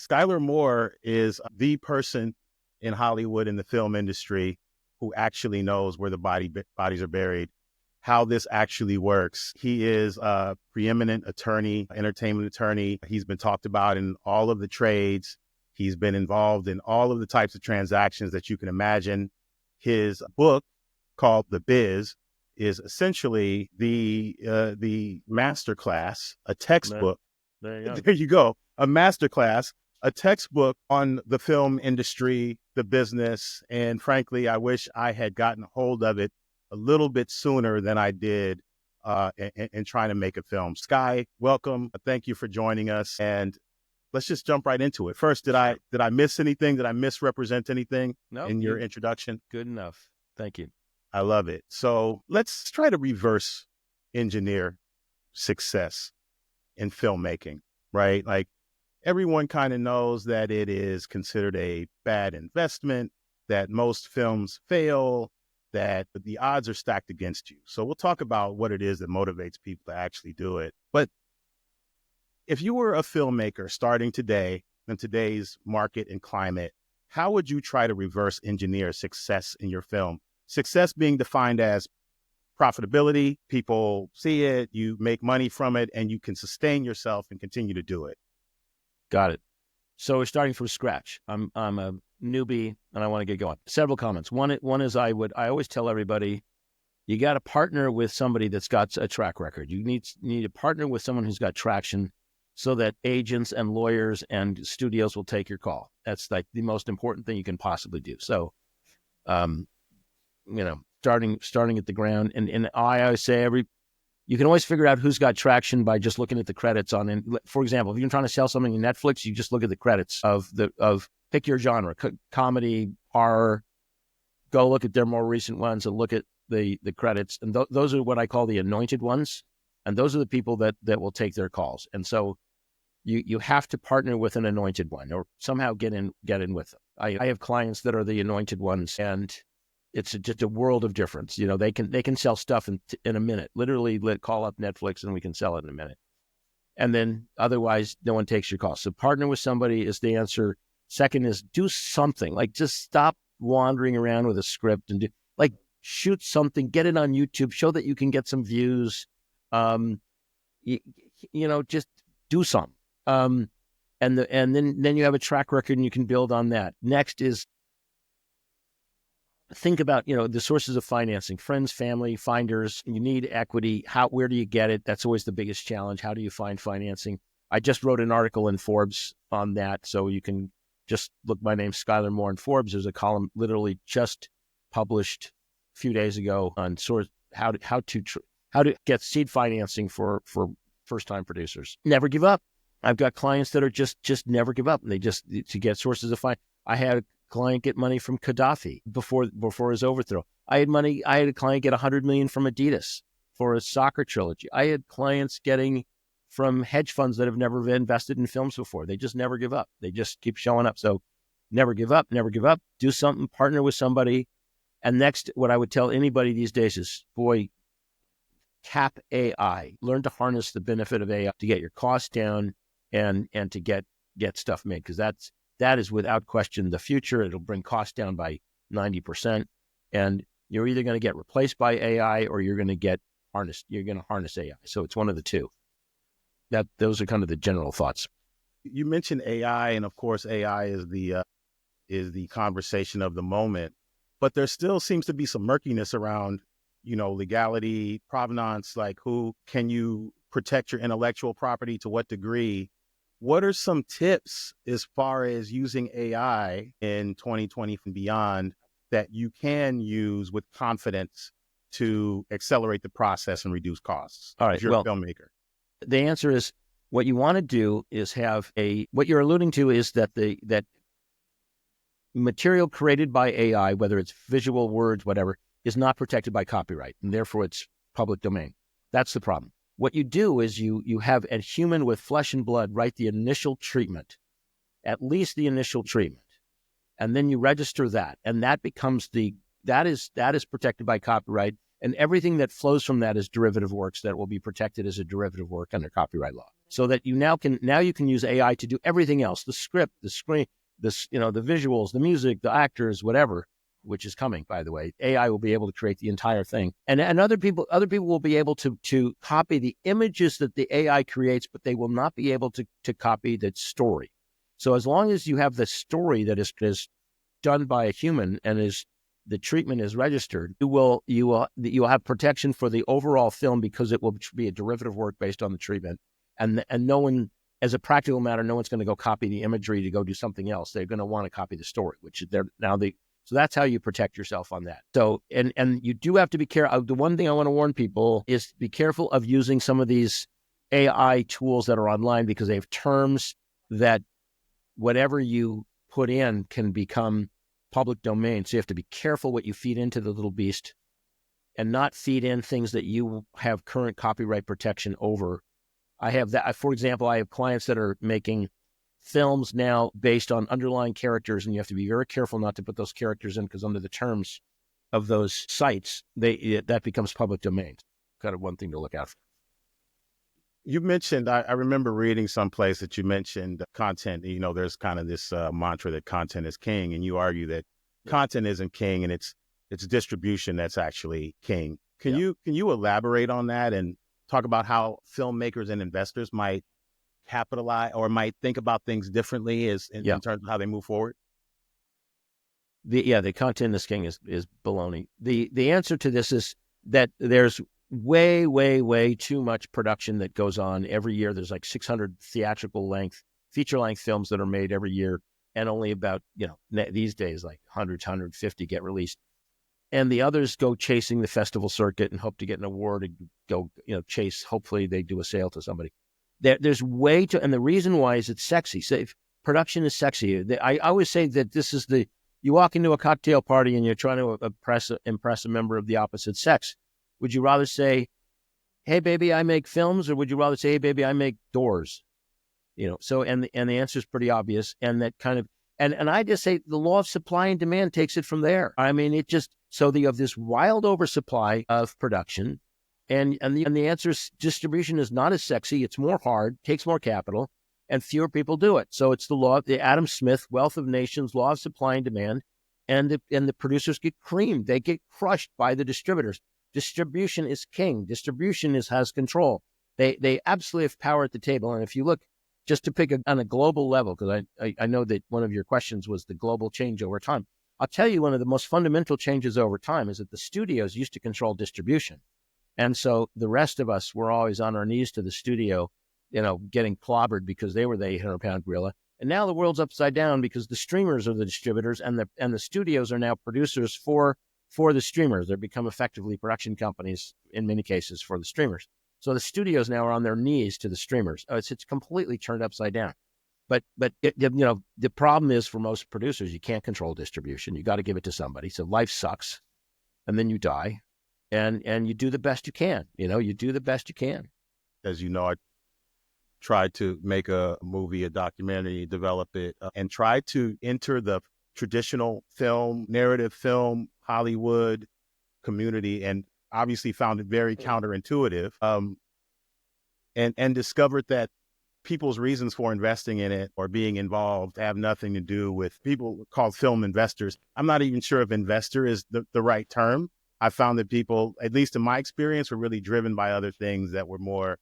Schuyler Moore is the person in Hollywood in the film industry who actually knows where the bodies are buried, how this actually works. He is a preeminent attorney, entertainment attorney. He's been talked about in all of the trades. He's been involved in all of the types of transactions that you can imagine. His book called The Biz is essentially the masterclass, a textbook. There you go. There you go. A masterclass, a textbook on the film industry, the business. And frankly, I wish I had gotten a hold of it a little bit sooner than I did in trying to make a film. Sky, welcome. Thank you for joining us. And let's just jump right into it. First, did I miss anything? Did I misrepresent anything in your introduction? Good enough. Thank you. I love it. So let's try to reverse engineer success in filmmaking, right? Like everyone kind of knows that it is considered a bad investment, that most films fail, that the odds are stacked against you. So we'll talk about what it is that motivates people to actually do it. But if you were a filmmaker starting today in today's market and climate, how would you try to reverse engineer success in your film? Success being defined as profitability, people see it, you make money from it, and you can sustain yourself and continue to do it. Got it. So we're starting from scratch. I'm a newbie and I want to get going. Several comments. One is I always tell everybody, you got to partner with somebody that's got a track record. You need to partner with someone who's got traction so that agents and lawyers and studios will take your call. That's like the most important thing you can possibly do. So, starting at the ground. And I always say you can always figure out who's got traction by just looking at the credits for example, if you're trying to sell something in Netflix, you just look at the credits of pick your genre, comedy, horror, go look at their more recent ones and look at the credits. And those are what I call the anointed ones. And those are the people that will take their calls. And so you have to partner with an anointed one or somehow get in with them. I have clients that are the anointed ones, and it's just a world of difference. They can sell stuff in a minute, literally call up Netflix and we can sell it in a minute. And then otherwise no one takes your call. So partner with somebody is the answer. Second is do something, like just stop wandering around with a script and shoot something, get it on YouTube, show that you can get some views. Just do something. And then you have a track record and you can build on that. Next is think about, the sources of financing, friends, family, finders. You need equity. Where do you get it? That's always the biggest challenge. How do you find financing? I just wrote an article in Forbes on that. So you can just look, my name's Schuyler Moore in Forbes. There's a column literally just published a few days ago on how to get seed financing for first-time producers. Never give up. I've got clients that are just never give up. They just to get sources of finance. I had a client get money from Gaddafi before his overthrow. I had a client get $100 million from Adidas for a soccer trilogy. I had clients getting from hedge funds that have never invested in films before. They just never give up. They just keep showing up. So never give up, do something, partner with somebody. And next, what I would tell anybody these days is, tap AI, learn to harness the benefit of AI to get your costs down and to get stuff made. Because that is without question the future. It'll bring costs down by 90%. And you're either going to get replaced by AI or you're going to harness AI. So it's one of the two. Those are kind of the general thoughts. You mentioned AI, and of course, AI is the conversation of the moment. But there still seems to be some murkiness around, legality, provenance, like who can you protect your intellectual property, to what degree? What are some tips as far as using AI in 2020 and beyond that you can use with confidence to accelerate the process and reduce costs? All right. If you're a filmmaker. The answer is what you want to do is what you're alluding to is that that material created by AI, whether it's visual, words, whatever, is not protected by copyright, and therefore it's public domain. That's the problem. What you do is you have a human with flesh and blood write the initial treatment, at least the initial treatment, and then you register that, and that becomes that is protected by copyright, And everything that flows from that is derivative works that will be protected as a derivative work under copyright law. So that you can use AI to do everything else, the script, the screen, the visuals, the music, the actors, whatever, which is coming, by the way. AI will be able to create the entire thing. And other people will be able to copy the images that the AI creates, but they will not be able to copy the story. So as long as you have the story that is done by a human and the treatment is registered, you will have protection for the overall film because it will be a derivative work based on the treatment. And no one, as a practical matter, no one's going to go copy the imagery to go do something else. They're going to want to copy the story, so that's how you protect yourself on that. So, and you do have to be careful. The one thing I want to warn people is be careful of using some of these AI tools that are online because they have terms that whatever you put in can become public domain. So you have to be careful what you feed into the little beast and not feed in things that you have current copyright protection over. I have that. For example, I have clients that are making films now based on underlying characters, and you have to be very careful not to put those characters in because under the terms of those sites, that becomes public domain. Kind of one thing to look out for. You mentioned, I remember reading someplace that you mentioned content. There's kind of this mantra that content is king, and you argue that content isn't king, and it's distribution that's actually king. Can you elaborate on that and talk about how filmmakers and investors might capitalize or might think about things differently in terms of how they move forward? The content is king is baloney. The answer to this is that there's way, way, way too much production that goes on every year. There's like 600 feature length films that are made every year, and only about, these days, like 100, 150 get released. And the others go chasing the festival circuit and hope to get an award and go, chase. Hopefully they do a sale to somebody. There's way too, and the reason why is it's sexy. So if production is sexy. I always say that this is you walk into a cocktail party and you're trying to impress a member of the opposite sex. Would you rather say, "Hey baby, I make films," or would you rather say, "Hey baby, I make doors"? So and the answer is pretty obvious, and that kind of and I just say the law of supply and demand takes it from there. I mean, you have this wild oversupply of production, and the answer is distribution is not as sexy. It's more hard, takes more capital, and fewer people do it. So it's the law, the Adam Smith Wealth of Nations law of supply and demand, and the producers get creamed. They get crushed by the distributors. Distribution is king. Distribution has control. They absolutely have power at the table. And if you look, just to pick on a global level, because I know that one of your questions was the global change over time. I'll tell you one of the most fundamental changes over time is that the studios used to control distribution. And so the rest of us were always on our knees to the studio, getting clobbered because they were the 800-pound gorilla. And now the world's upside down because the streamers are the distributors and the studios are now producers for the streamers. They've become effectively production companies in many cases for the streamers. So the studios now are on their knees to the streamers. It's completely turned upside down. But the problem is for most producers, you can't control distribution. You got to give it to somebody. So life sucks, and then you die, and you do the best you can. You do the best you can. As you know, I tried to make a movie, a documentary, develop it, and try to enter the traditional film, narrative film, Hollywood community, and obviously found it very counterintuitive, and discovered that people's reasons for investing in it or being involved have nothing to do with people called film investors. I'm not even sure if investor is the right term. I found that people, at least in my experience, were really driven by other things that were more,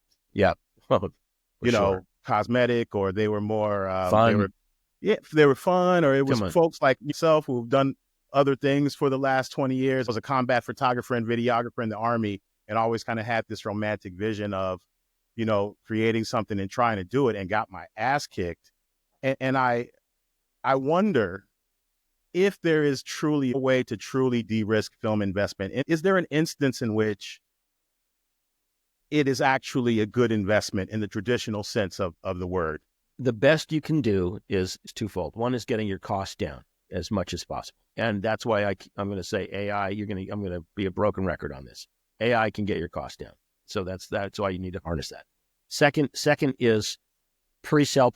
cosmetic, or they were more fun. They were fun, or it was folks like yourself who've done other things for the last 20 years. I was a combat photographer and videographer in the Army, and always kind of had this romantic vision of, creating something and trying to do it, and got my ass kicked. And I wonder if there is truly a way to truly de-risk film investment. Is there an instance in which it is actually a good investment in the traditional sense of the word? The best you can do is twofold. One is getting your costs down as much as possible. And that's why I'm going to say AI, I'm going to be a broken record on this. AI can get your costs down. So that's why you need to harness that. Second is pre-sell.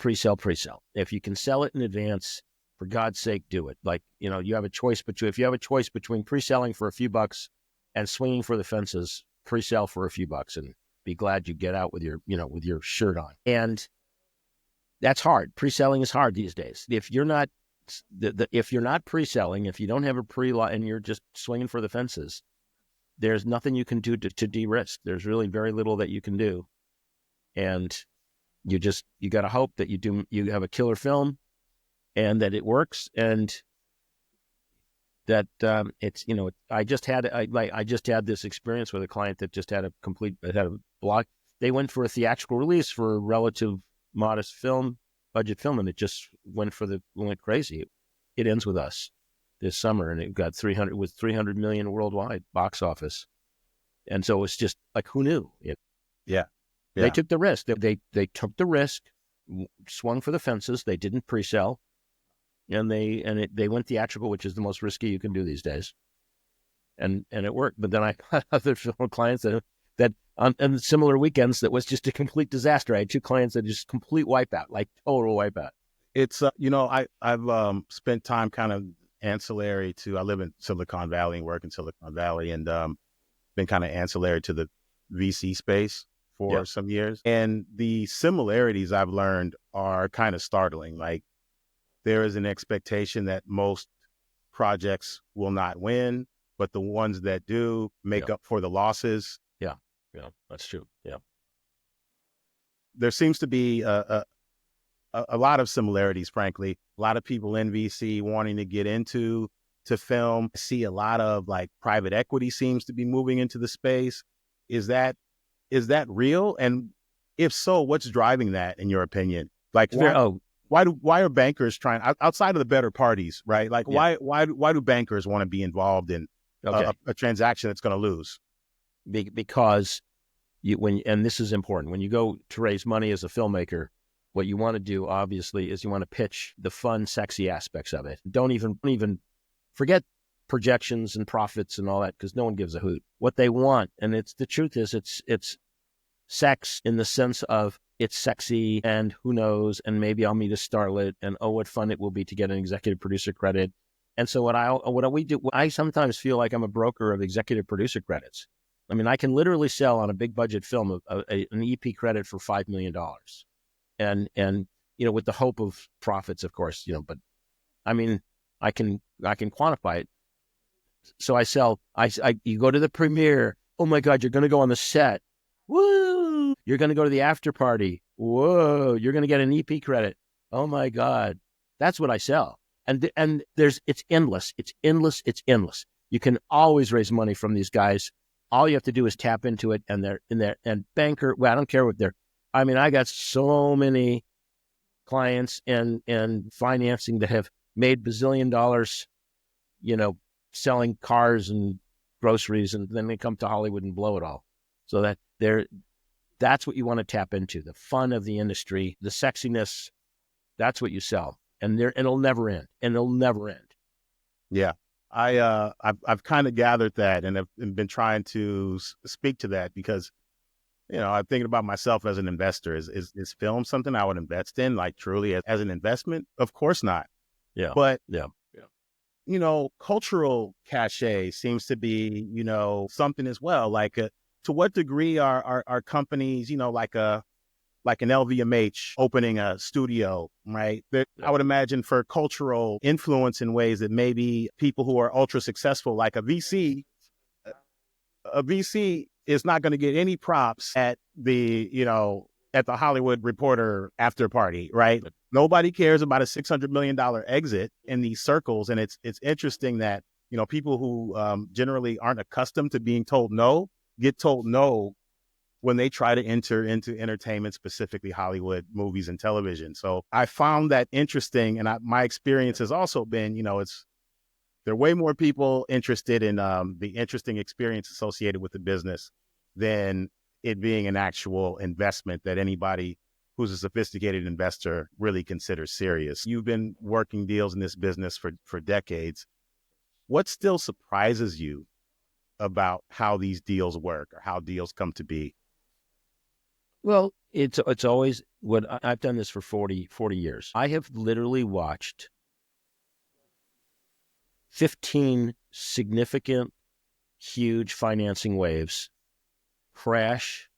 If you can sell it in advance, for God's sake, do it. Like, you have a choice if you have a choice between pre-selling for a few bucks and swinging for the fences, pre-sale for a few bucks and be glad you get out with your, with your shirt on. And that's hard. Pre-selling is hard these days. If you're not, if you're not pre-selling, if you don't have a pre-lot and you're just swinging for the fences, there's nothing you can do to de-risk. There's really very little that you can do. And you got to hope that you have a killer film and that it works, and that it's, I just had this experience with a client that just had a block. They went for a theatrical release for a relative modest budget film, and it just went crazy. It ends with us this summer, and it got 300 million worldwide box office. And so it's just like, who knew? Yeah. They took the risk. They took the risk, swung for the fences. They didn't pre-sell, and they went theatrical, which is the most risky you can do these days. And it worked. But then I had other film clients that on similar weekends that was just a complete disaster. I had two clients that just complete wipeout, like total wipeout. It's I've spent time kind of ancillary to. I live in Silicon Valley and work in Silicon Valley, and been kind of ancillary to the VC space for some years. And the similarities I've learned are kind of startling. Like, there is an expectation that most projects will not win, but the ones that do make up for the losses. Yeah, that's true. Yeah. There seems to be a lot of similarities, frankly. A lot of people in VC wanting to get into film. I see a lot of like private equity seems to be moving into the space. Is that real? And if so, what's driving that, in your opinion? Like, why are bankers trying, outside of the better parties, right? Like, why do bankers want to be involved in a transaction that's going to lose? Because and this is important, when you go to raise money as a filmmaker, what you want to do, obviously, is you want to pitch the fun, sexy aspects of it. Don't even forget projections and profits and all that, because no one gives a hoot. What they want, and the truth is, it's sex in the sense of it's sexy, and who knows, and maybe I'll meet a starlet, and oh, what fun it will be to get an executive producer credit. And so what we do, I sometimes feel like I'm a broker of executive producer credits. I mean, I can literally sell on a big budget film an EP credit for $5 million, and with the hope of profits, of course, but I mean, I can quantify it. So I sell. You go to the premiere. Oh my God, you're going to go on the set. Woo! You're going to go to the after party. Whoa! You're going to get an EP credit. Oh my God, that's what I sell. And it's endless. It's endless. It's endless. You can always raise money from these guys. All you have to do is tap into it, and they're in there. And banker, well, I don't care what they're. I mean, I got so many clients and financing that have made bazillion dollars, selling cars and groceries, and then they come to Hollywood and blow it all. So that's what you want to tap into, the fun of the industry, the sexiness. That's what you sell, and it'll never end, and it'll never end. Yeah. I've kind of gathered that, and have been trying to speak to that, because, I'm thinking about myself as an investor. Is film something I would invest in, like truly as an investment? Of course not. Yeah. But cultural cachet seems to be, something as well. Like, to what degree are companies, like an LVMH opening a studio, right? I would imagine for cultural influence in ways that maybe people who are ultra successful, like a VC is not going to get any props at the Hollywood Reporter after party, right? Nobody cares about a $600 million exit in these circles. And it's interesting that, people who generally aren't accustomed to being told no, get told no when they try to enter into entertainment, specifically Hollywood movies and television. So I found that interesting. And my experience has also been, there are way more people interested in the interesting experience associated with the business than it being an actual investment that anybody who's a sophisticated investor really considers serious. You've been working deals in this business for decades. What still surprises you about how these deals work, or how deals come to be? Well, it's always what I've done this for 40 years. I have literally watched 15 significant huge financing waves crash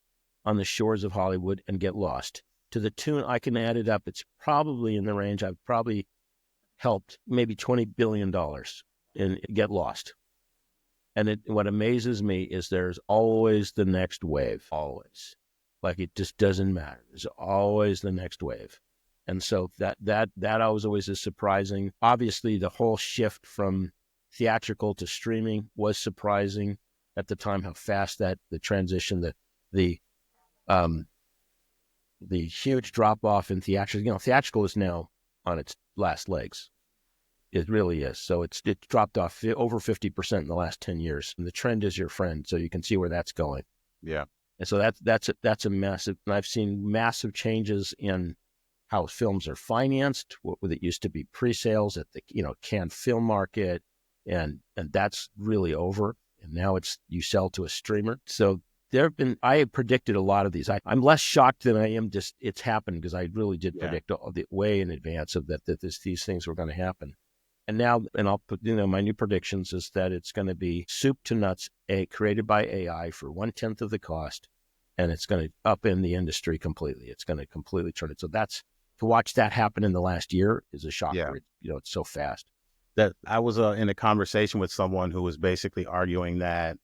on the shores of Hollywood and get lost. To the tune, I can add it up, it's probably in the range, I've probably helped maybe $20 billion and get lost. And what amazes me is there's always the next wave, always. Like it just doesn't matter. There's always the next wave. And so that always is surprising. Obviously, the whole shift from theatrical to streaming was surprising at the time, how fast the transition, the huge drop off in theatrical. Theatrical is now on its last legs. It really is. So it's dropped off over 50% in the last 10 years. And the trend is your friend. So you can see where that's going. Yeah. And so that's a massive, and I've seen massive changes in how films are financed. What it used to be pre-sales at the Cannes film market, and that's really over. And now you sell to a streamer. So I had predicted a lot of these. I'm less shocked than I am just it's happened, because I really did predict way in advance of that these things were going to happen. And now, and I'll put, my new predictions is that it's going to be soup to nuts, created by AI for 1/10 of the cost, and it's going to upend the industry completely. It's going to completely turn it. So to watch that happen in the last year is a shocker. Yeah. It's so fast. That I was in a conversation with someone who was basically arguing that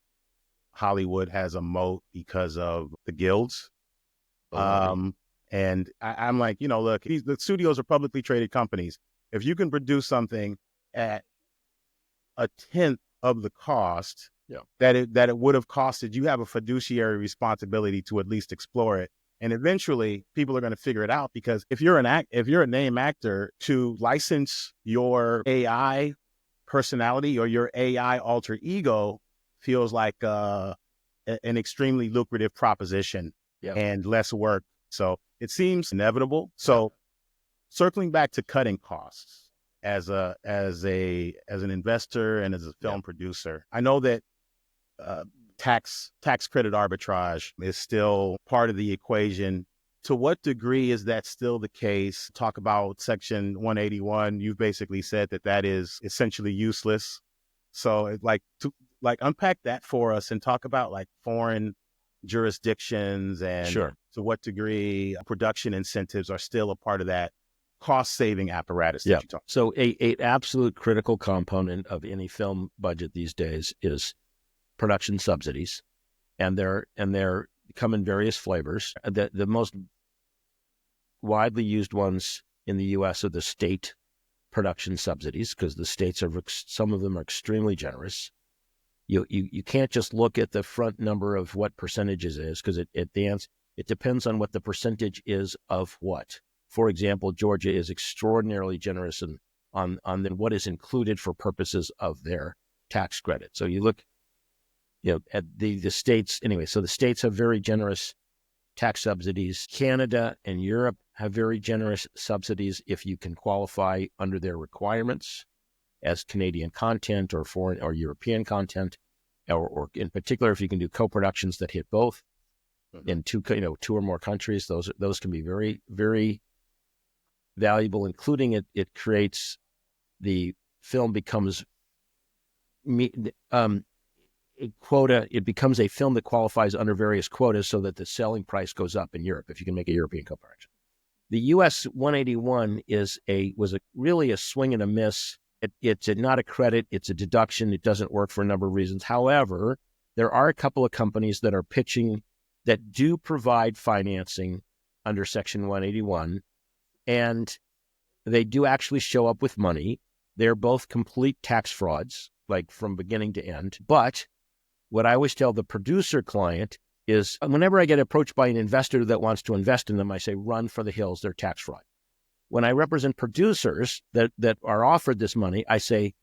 Hollywood has a moat because of the guilds. And I'm like, look, the studios are publicly traded companies. If you can produce something at 1/10 of the cost that it would have costed, you have a fiduciary responsibility to at least explore it. And eventually people are going to figure it out, because if you're a name actor, to license your AI personality or your AI alter ego feels like an extremely lucrative proposition and less work. So it seems inevitable. So circling back to cutting costs, as an investor and as a film producer, I know that tax credit arbitrage is still part of the equation. To what degree is that still the case? Talk about Section 181. You've basically said that is essentially useless. So unpack that for us and talk about foreign jurisdictions and to what degree production incentives are still a part of that cost-saving apparatus that you talk about. So a absolute critical component of any film budget these days is production subsidies, and they're come in various flavors. The most widely used ones in the U.S. are the state production subsidies, because the states some of them are extremely generous. You can't just look at the front number of what percentages it is, because it depends on what the percentage is of what. For example, Georgia is extraordinarily generous on what is included for purposes of their tax credit. So you look, at the states anyway. So the states have very generous tax subsidies. Canada and Europe have very generous subsidies if you can qualify under their requirements as Canadian content or foreign or European content, or in particular if you can do co-productions that hit both in two or more countries. Those can be very, very valuable, including it creates the film becomes a quota. It becomes a film that qualifies under various quotas, so that the selling price goes up in Europe if you can make a European co-production. The U.S. 181 was really a swing and a miss. It's not a credit; it's a deduction. It doesn't work for a number of reasons. However, there are a couple of companies that are pitching that do provide financing under Section 181. And they do actually show up with money. They're both complete tax frauds, from beginning to end. But what I always tell the producer client is, whenever I get approached by an investor that wants to invest in them, I say, run for the hills, they're tax fraud. When I represent producers that are offered this money, I say,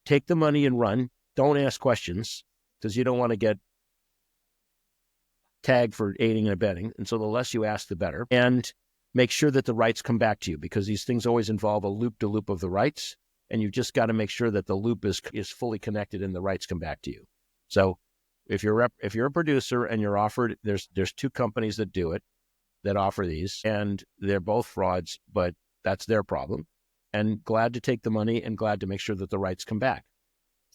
take the money and run. Don't ask questions, because you don't want to get tagged for aiding and abetting. And so the less you ask, the better. And make sure that the rights come back to you, because these things always involve a loop-to-loop of the rights, and you've just got to make sure that the loop is fully connected and the rights come back to you. So if you're a producer and you're offered, there's two companies that offer these, and they're both frauds, but that's their problem. And glad to take the money and glad to make sure that the rights come back.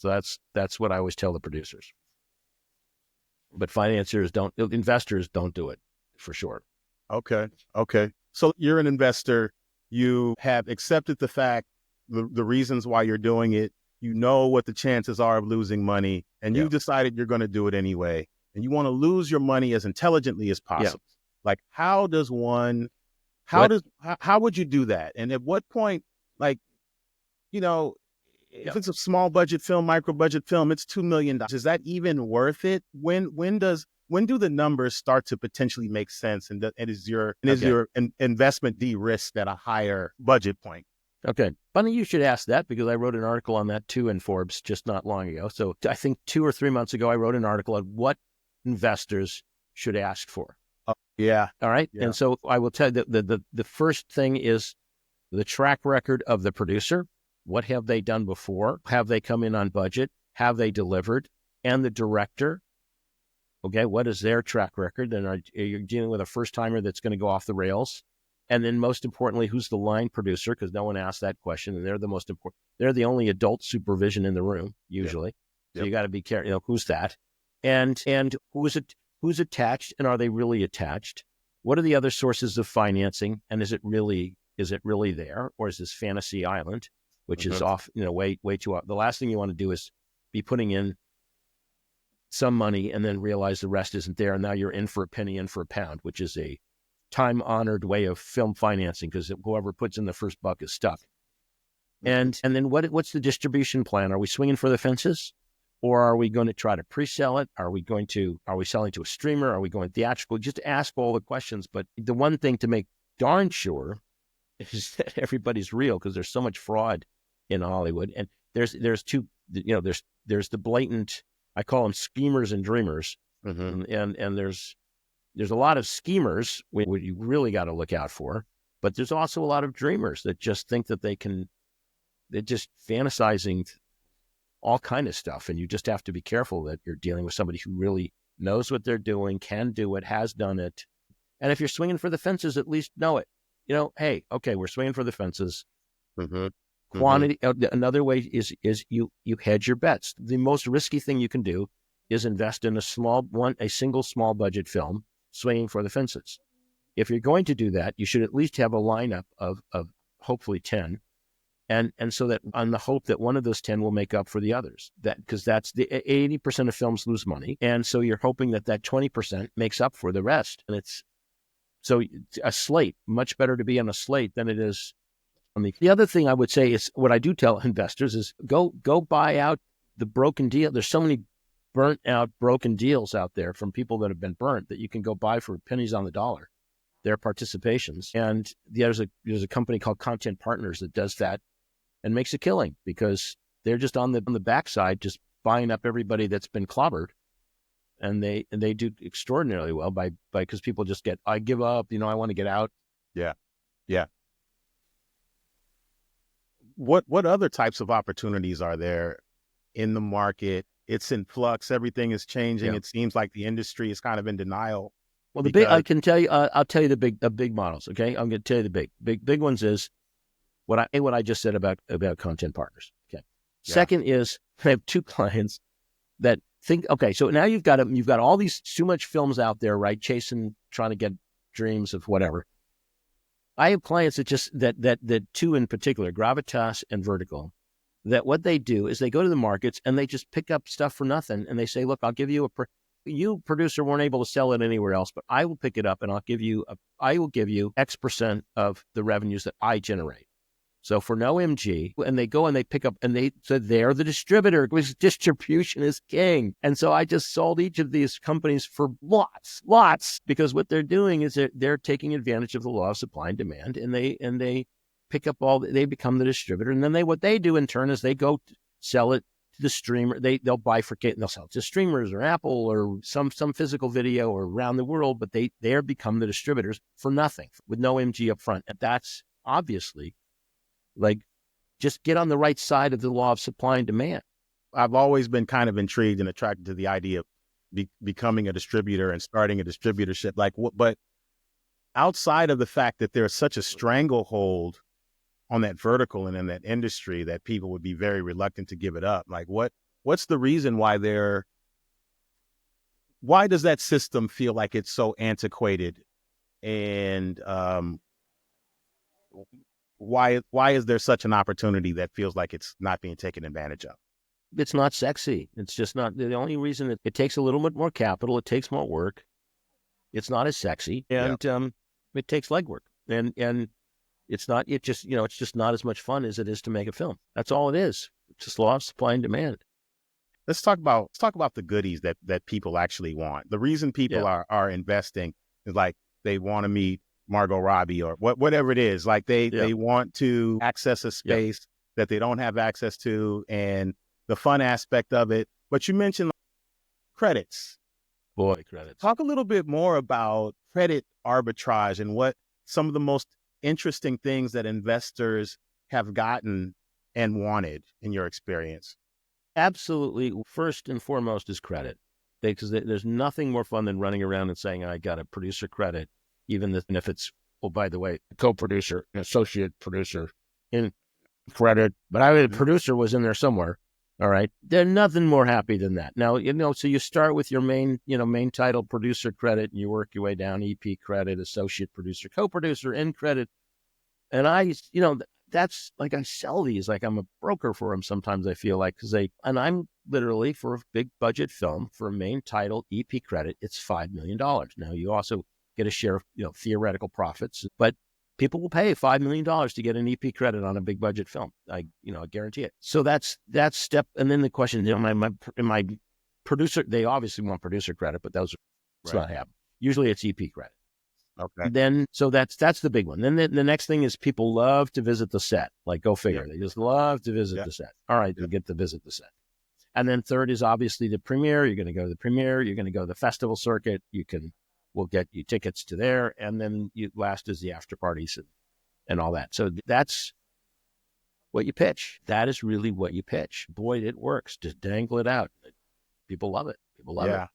So that's what I always tell the producers. But investors don't do it for sure. Okay. Okay. So you're an investor. You have accepted the fact, the reasons why you're doing it. You know what the chances are of losing money, and Yeah. you decided you're going to do it anyway. And you want to lose your money as intelligently as possible. Like, how would you do that? And at what point, like, if it's a small budget film, micro budget film, it's $2 million. Is that even worth it? When do the numbers start to potentially make sense? And is your investment de-risked at a higher budget point? Okay. Funny you should ask that, because I wrote an article on that too in Forbes just not long ago. So I think 2 or 3 months ago, I wrote an article on what investors should ask for. Yeah. All right. Yeah. And so I will tell you that the first thing is the track record of the producer. What have they done before? Have they come in on budget? Have they delivered? And the director. Okay. What is their track record? And are you dealing with a first timer that's going to go off the rails? And then most importantly, who's the line producer? Because no one asked that question. And they're the most important. They're the only adult supervision in the room, usually. So you got to be careful. Who's that? And who's attached, and are they really attached? What are the other sources of financing? And is it really there? Or is this fantasy island, which is off, way too off? The last thing you want to do is be putting in some money and then realize the rest isn't there. And now you're in for a penny, in for a pound, which is a time-honored way of film financing, because whoever puts in the first buck is stuck. And then what's the distribution plan? Are we swinging for the fences, or are we going to try to pre-sell it? Are we selling to a streamer? Are we going theatrical? Just ask all the questions. But the one thing to make darn sure is that everybody's real, because there's so much fraud in Hollywood. And there's the blatant, I call them schemers and dreamers. And there's a lot of schemers what you really got to look out for, but there's also a lot of dreamers that just think that they're just fantasizing all kind of stuff. And you just have to be careful that you're dealing with somebody who really knows what they're doing, can do it, has done it. And if you're swinging for the fences, at least know it. Hey, okay, we're swinging for the fences. Quantity. Another way is you hedge your bets. The most risky thing you can do is invest in a single small budget film, swinging for the fences. If you're going to do that, you should at least have a lineup of hopefully 10, and so that on the hope that one of those 10 will make up for the others. Because that's the 80% of films lose money, and so you're hoping that 20% makes up for the rest. And it's so a slate, much better to be on a slate than it is on the other thing I would say is, what I do tell investors is go buy out the broken deal. There's so many burnt out, broken deals out there from people that have been burnt that you can go buy for pennies on the dollar, their participations. And there's a company called Content Partners that does that and makes a killing, because they're just on the backside, just buying up everybody that's been clobbered. And they do extraordinarily well because people just I give up, I want to get out. Yeah. Yeah. What other types of opportunities are there in the market? It's in flux. Everything is changing. It seems like the industry is kind of in denial. Well, I can tell you, I'll tell you the big models. Okay. I'm going to tell you the big ones is what I just said about Content Partners. Okay. Yeah. Second is, I have 2 clients that think, okay, so now you've got all these too much films out there, right? Trying to get dreams of whatever. I have clients that 2 in particular, Gravitas and Vertical, that what they do is they go to the markets and they just pick up stuff for nothing. And they say, look, I'll give you you producer weren't able to sell it anywhere else, but I will pick it up and I will give you X% of the revenues that I generate. So for no MG, and they go and they pick up, and they're the distributor, because distribution is king. And so I just sold each of these companies for lots, because what they're doing is they're taking advantage of the law of supply and demand, and they pick up they become the distributor. And then what they do in turn is they go sell it to the streamer. They'll bifurcate and they'll sell it to streamers or Apple or some physical video or around the world, but they become the distributors for nothing, with no MG up front. And that's obviously, just get on the right side of the law of supply and demand. I've always been kind of intrigued and attracted to the idea of becoming a distributor and starting a distributorship. But outside of the fact that there's such a stranglehold on that vertical and in that industry that people would be very reluctant to give it up, what what's the reason why does that system feel like it's so antiquated, and why is there such an opportunity that feels like it's not being taken advantage of? It's not sexy. It's just not. The only reason it takes a little bit more capital, it takes more work. It's not as sexy, Yeah. and it takes legwork, and it's not. It just it's just not as much fun as it is to make a film. That's all it is. It's just law of supply and demand. Let's talk about the goodies that people actually want. The reason people are investing is like they want to meet Margot Robbie or whatever it is. Like they want to access a space that they don't have access to, and the fun aspect of it. But you mentioned credits. Boy, credits. Talk a little bit more about credit arbitrage and what some of the most interesting things that investors have gotten and wanted in your experience. Absolutely. First and foremost is credit, because there's nothing more fun than running around and saying, I got a producer credit, even if it's, oh, by the way, co-producer, an associate producer in credit, but the producer was in there somewhere. All right. They're nothing more happy than that. Now, so you start with your main title, producer credit, and you work your way down, EP credit, associate producer, co-producer, end credit. And that's like, I sell these like I'm a broker for them sometimes, I feel like, and I'm literally, for a big budget film, for a main title EP credit, it's $5 million. Now, you also get a share of theoretical profits, but people will pay $5 million to get an EP credit on a big budget film. I guarantee it. So that's step. And then the question, my producer, they obviously want producer credit, but it's not happening. Usually it's EP credit. Okay. Then, so that's the big one. Then the next thing is people love to visit the set. Like, go figure. They just love to visit the set. All right, you get to visit the set. And then third is obviously the premiere. You're going to go to the premiere. You're going to go to the festival circuit. We'll get you tickets to there. And then last is the after parties and all that. So that's what you pitch. That is really what you pitch. Boy, it works. Just dangle it out. People love it. People love it.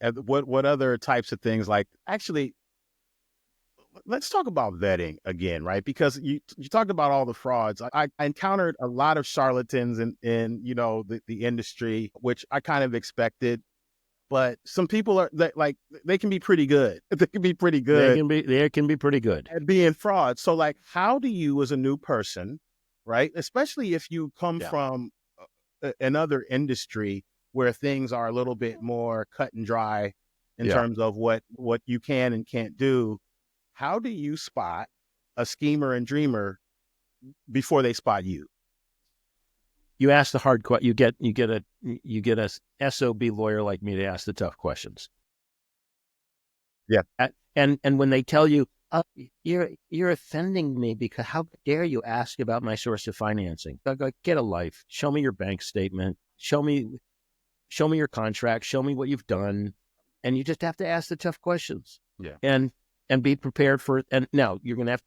And what other types of things, like, actually, let's talk about vetting again, right? Because you talked about all the frauds. I encountered a lot of charlatans in the industry, which I kind of expected. But some people they can be pretty good. They can be pretty good. They can be pretty good at being frauds. So, like, how do you, as a new person, right, especially if you come from another industry where things are a little bit more cut and dry in terms of what you can and can't do, how do you spot a schemer and dreamer before they spot you? You ask the hard question. You get a SOB lawyer like me to ask the tough questions. Yeah. And when they tell you, you're offending me because how dare you ask about my source of financing? I go, get a life. Show me your bank statement. Show me your contract. Show me what you've done. And you just have to ask the tough questions. Yeah. And be prepared for it. And now you're going to have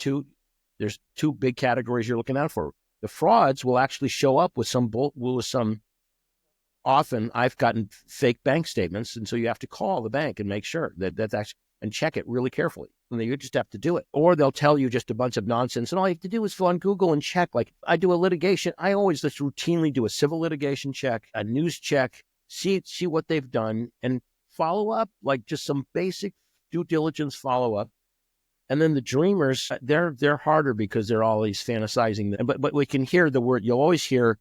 there's two big categories you're looking out for. The frauds will actually show up with often I've gotten fake bank statements. And so you have to call the bank and make sure that's actually, and check it really carefully. And then you just have to do it. Or they'll tell you just a bunch of nonsense. And all you have to do is go on Google and check. Like, I do a litigation. I always just routinely do a civil litigation check, a news check, see what they've done, and follow up, like just some basic due diligence follow up. And then the dreamers, they're harder because they're always fantasizing. But we can hear the word. You'll always hear,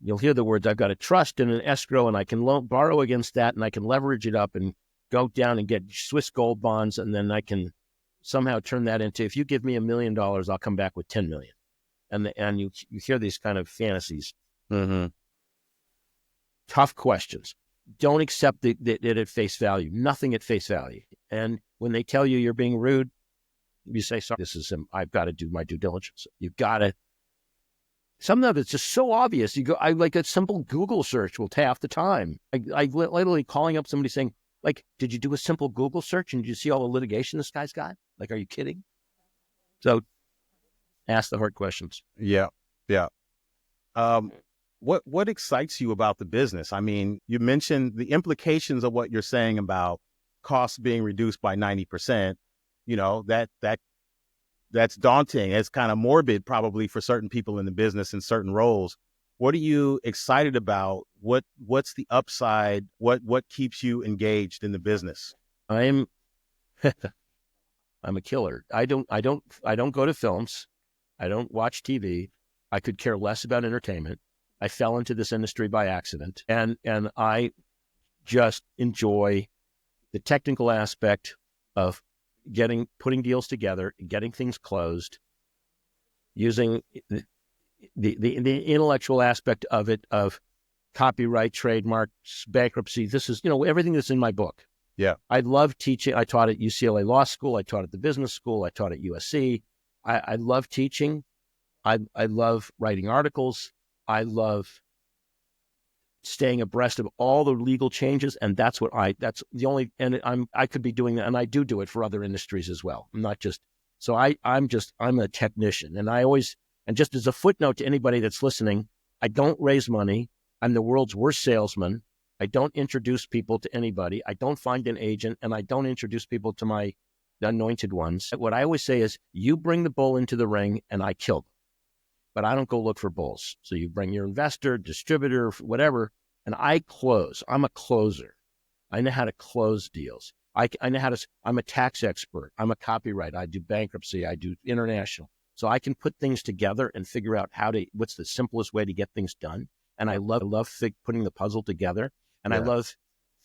you'll hear the words, I've got a trust and an escrow, and I can borrow against that, and I can leverage it up and go down and get Swiss gold bonds, and then I can somehow turn that into, if you give me $1 million, I'll come back with 10 million. And you hear these kind of fantasies. Mm-hmm. Tough questions. Don't accept it at face value. Nothing at face value. And when they tell you you're being rude, you say, sorry, I've got to do my due diligence. You've got to. Some of it's just so obvious. I like a simple Google search will take half the time. I literally calling up somebody saying, like, did you do a simple Google search and did you see all the litigation this guy's got? Like, are you kidding? So ask the hard questions. Yeah. Yeah. What excites you about the business? I mean, you mentioned the implications of what you're saying about costs being reduced by 90%. That's daunting. It's kind of morbid probably for certain people in the business in certain roles. What are you excited about? What's the upside? What keeps you engaged in the business? I'm I'm a killer. I don't go to films. I don't watch TV. I could care less about entertainment. I fell into this industry by accident, and I just enjoy the technical aspect of putting deals together, getting things closed, using the intellectual aspect of it, of copyright, trademarks, bankruptcy. This is, everything that's in my book. Yeah. I love teaching. I taught at UCLA Law School. I taught at the business school. I taught at USC. I love teaching. I love writing articles. I love staying abreast of all the legal changes. And that's I could be doing that. And I do it for other industries as well. I'm not just, so I'm a technician. And just as a footnote to anybody that's listening, I don't raise money. I'm the world's worst salesman. I don't introduce people to anybody. I don't find an agent, and I don't introduce people to my anointed ones. What I always say is, you bring the bull into the ring and I kill them. But I don't go look for bulls. So you bring your investor, distributor, whatever, and I close. I'm a closer. I know how to close deals. I know how to, I'm a tax expert. I'm a copyright. I do bankruptcy. I do international. So I can put things together and figure out what's the simplest way to get things done. And I love putting the puzzle together. And I love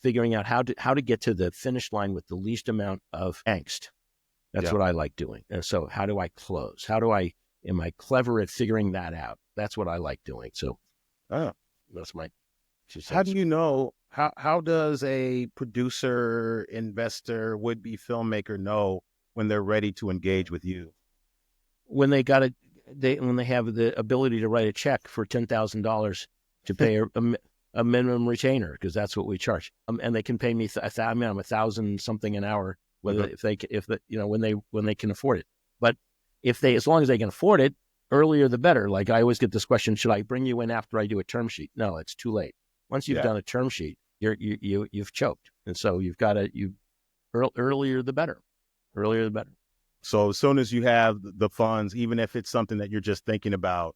figuring out how to get to the finish line with the least amount of angst. That's what I like doing. And so how do I close? Am I clever at figuring that out? That's what I like doing. So that's my 2 cents. How do you know, how does a producer, investor, would-be filmmaker know when they're ready to engage with you? When they have the ability to write a check for $10,000 to pay a minimum retainer, because that's what we charge, and they can pay me $1,000 something an hour, when they can afford it. But as long as they can afford it, earlier the better. Like, I always get this question: should I bring you in after I do a term sheet? No, it's too late. Once you've done a term sheet, you've choked, and so you've got earlier the better. Earlier the better. So as soon as you have the funds, even if it's something that you're just thinking about.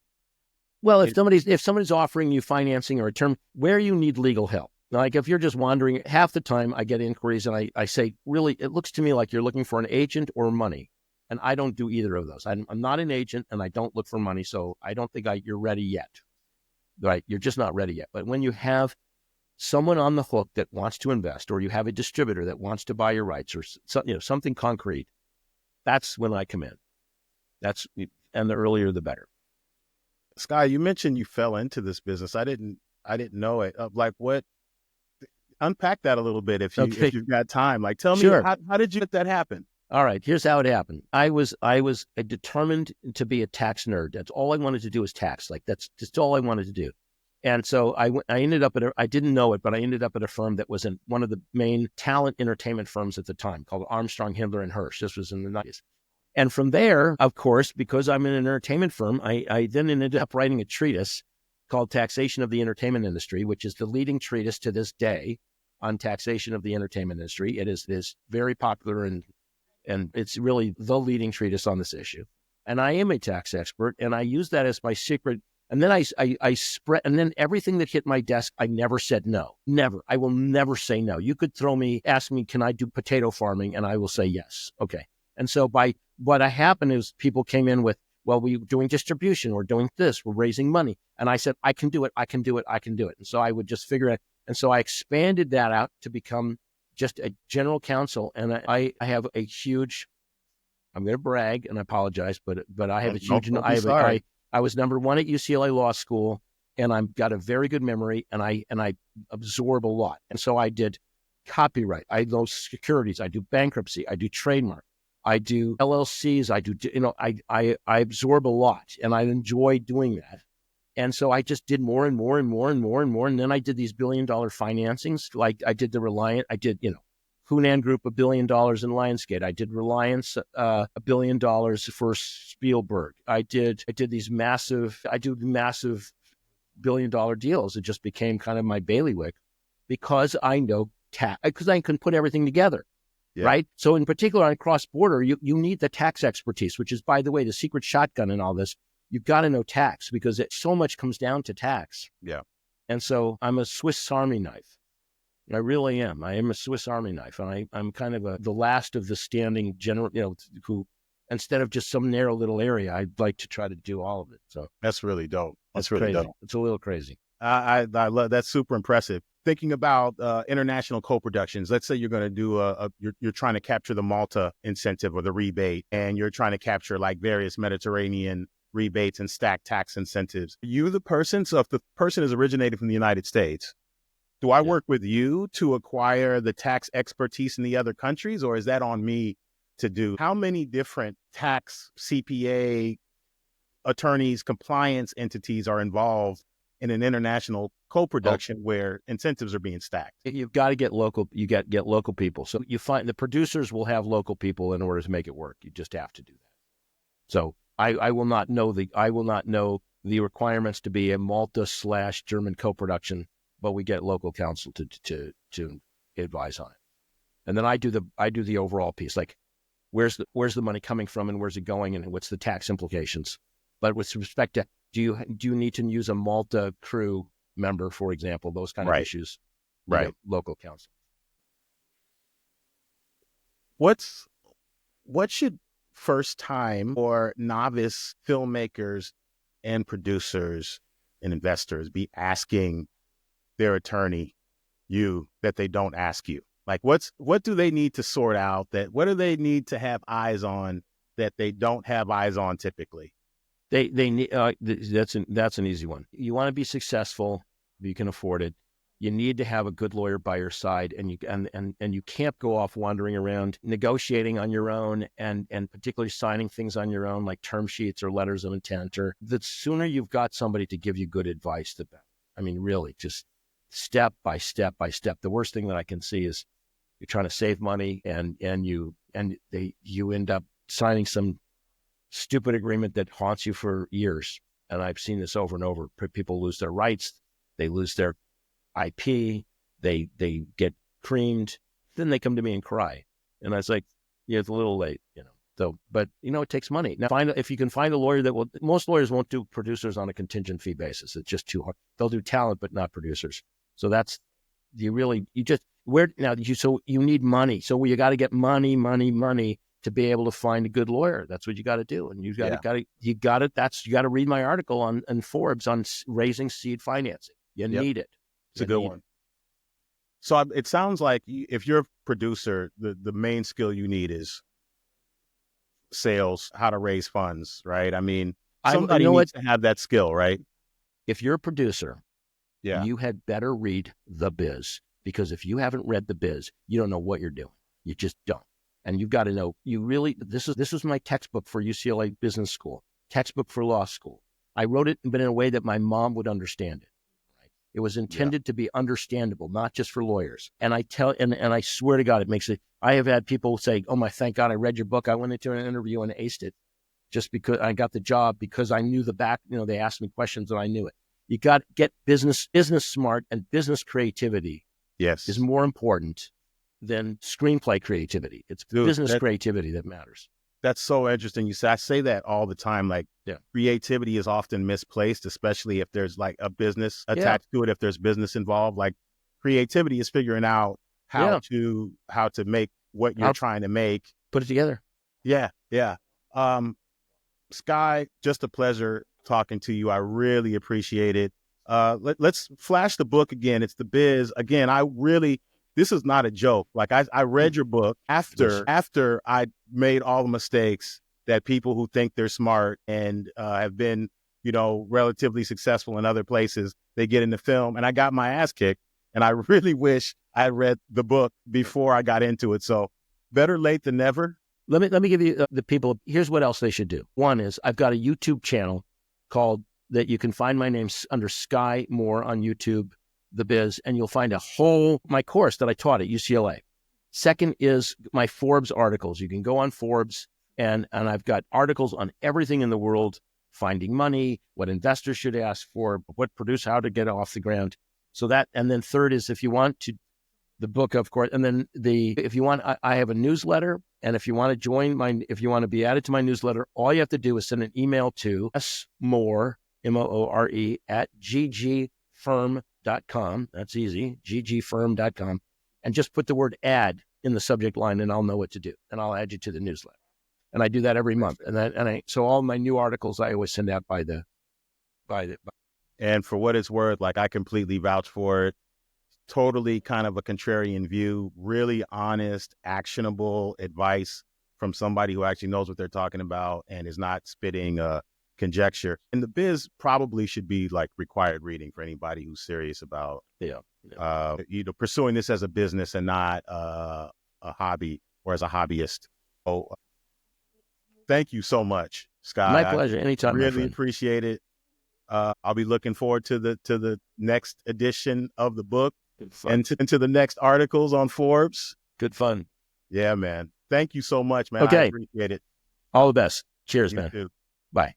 Well, if somebody's offering you financing or a term where you need legal help, like if you're just wandering, half the time I get inquiries and I say, really, it looks to me like you're looking for an agent or money. And I don't do either of those. I'm not an agent and I don't look for money. So I don't think you're ready yet. Right? You're just not ready yet. But when you have someone on the hook that wants to invest, or you have a distributor that wants to buy your rights, or something concrete, that's when I come in. And the earlier the better. Sky, you mentioned you fell into this business. I didn't know it. Unpack that a little bit if you've got time. Like, tell me, how did you let that happen? All right, here's how it happened. I was determined to be a tax nerd. That's all I wanted to do was tax. Like, that's just all I wanted to do. And so I ended up I didn't know it, but I ended up at a firm that was in one of the main talent entertainment firms at the time, called Armstrong, Hindler and Hirsch. This was in the 90s. And from there, of course, because I'm in an entertainment firm, I then ended up writing a treatise called Taxation of the Entertainment Industry, which is the leading treatise to this day on taxation of the entertainment industry. It is very popular, and it's really the leading treatise on this issue. And I am a tax expert, and I use that as my secret. And then I spread, and then everything that hit my desk, I never said no. Never. I will never say no. You could ask me, can I do potato farming? And I will say yes. Okay. And so what happened is people came in with, well, we're doing distribution, we're doing this, we're raising money. And I said, I can do it. And so I would just figure it. And so I expanded that out to become just a general counsel. And I have a huge, I'm going to brag and I apologize, but I have a huge, I was number one at UCLA Law School, and I've got a very good memory, and I absorb a lot. And so I did copyright, I know securities, I do bankruptcy, I do trademark, I do LLCs, I absorb a lot, and I enjoy doing that. And so I just did more and more and more and more and more. And then I did these $1 billion financings. Like I did Hunan Group, $1 billion in Lionsgate. I did Reliance, $1 billion for Spielberg. I did these massive $1 billion deals. It just became kind of my bailiwick because I know tax, because I can put everything together. Yeah. Right. So in particular on cross-border, you need the tax expertise, which is, by the way, the secret shotgun in all this. you've got to know tax because so much comes down to tax. Yeah. And so I'm a Swiss Army knife. I really am. I am a Swiss Army knife. And I'm kind of the last of the standing general, who, instead of just some narrow little area, I'd like to try to do all of it. So that's really dope. That's really crazy. dope. It's a little crazy. I love that's super impressive. Thinking about international co-productions, let's say you're going to do you're trying to capture the Malta incentive or the rebate, and you're trying to capture like various Mediterranean rebates and stacked tax incentives. You, the person, so if the person is originated from the United States, do I work with you to acquire the tax expertise in the other countries, or is that on me to do? How many different tax, CPA, attorneys, compliance entities are involved in an international co-production where incentives are being stacked? You've got to get local. You get local people. So you find the producers will have local people in order to make it work. You just have to do that. So I will not know the requirements to be a Malta/German co-production, but we get local counsel to advise on it. And then I do the overall piece, like where's the money coming from and where's it going and what's the tax implications. But with respect to do you need to use a Malta crew member, for example, those kind of issues, right? Local counsel. What should first time or novice filmmakers and producers and investors be asking their attorney that they don't ask you? Like what do they need to sort out, what do they need to have eyes on that they don't have eyes on typically? They need that's an easy one. You want to be successful, if you can afford it. You need to have a good lawyer by your side, and you can't go off wandering around negotiating on your own, and particularly signing things on your own, like term sheets or letters of intent. Or the sooner you've got somebody to give you good advice, the better. I mean, really, just step by step by step. The worst thing that I can see is you're trying to save money, and you end up signing some stupid agreement that haunts you for years. And I've seen this over and over. People lose their rights, they lose their IP, they get creamed, then they come to me and cry. And I was like, yeah, it's a little late, So, but it takes money. Now, if you can find a lawyer most lawyers won't do producers on a contingent fee basis. It's just too hard. They'll do talent, but not producers. So you need money. So you got to get money to be able to find a good lawyer. That's what you got to do. And you got to read my article on Forbes on raising seed financing. You need it. It's a good one. So it sounds like if you're a producer, the main skill you need is sales, how to raise funds, right? I mean, somebody needs to have that skill, right? If you're a producer, you had better read the biz, because if you haven't read the biz, you don't know what you're doing. You just don't. And you've got to know, this is my textbook for UCLA Business School, textbook for law school. I wrote it, but in a way that my mom would understand it. Right? It was intended to be understandable, not just for lawyers. And I swear to God, it makes it. I have had people say, "Oh my, thank God I read your book. I went into an interview and aced it, just because I got the job because I knew the back. They asked me questions and I knew it." You got to get business smart, and business creativity. Yes, is more important than screenplay creativity. It's business creativity that matters. That's so interesting. I say that all the time. Like, creativity is often misplaced, especially if there's like a business attached to it. If there's business involved, like creativity is figuring out how to make what you're trying to make. Put it together. Yeah. Sky, just a pleasure talking to you. I really appreciate it. Let's flash the book again. It's The Biz. Again, this is not a joke. Like I read your book after I made all the mistakes that people who think they're smart and have been, relatively successful in other places, they get into film, and I got my ass kicked. And I really wish I had read the book before I got into it. So better late than never. Let me give you the people. Here's what else they should do. One is I've got a YouTube channel that you can find my name under Sky Moore on YouTube, The Biz, and you'll find my course that I taught at UCLA. Second is my Forbes articles. You can go on Forbes, and I've got articles on everything in the world, finding money, what investors should ask for, how to get off the ground. So and then third is if you want to, the book, of course, and then if you want, I have a newsletter And if you want to if you want to be added to my newsletter, all you have to do is send an email to smore, MOORE, at ggfirm.com. That's easy, ggfirm.com. And just put the word add in the subject line, and I'll know what to do. And I'll add you to the newsletter. And I do that every month. So all my new articles I always send out by the. And for what it's worth, like, I completely vouch for it. Totally kind of a contrarian view, really honest, actionable advice from somebody who actually knows what they're talking about and is not spitting conjecture. And the biz probably should be like required reading for anybody who's serious about pursuing this as a business and not a hobby or as a hobbyist. Oh, thank you so much, Sky. My pleasure. Anytime. Really appreciate it. I'll be looking forward to the next edition of the book and to the next articles on Forbes. Good fun. Yeah, man. Thank you so much, man. Okay. I appreciate it. All the best. Cheers, You man. too. Bye.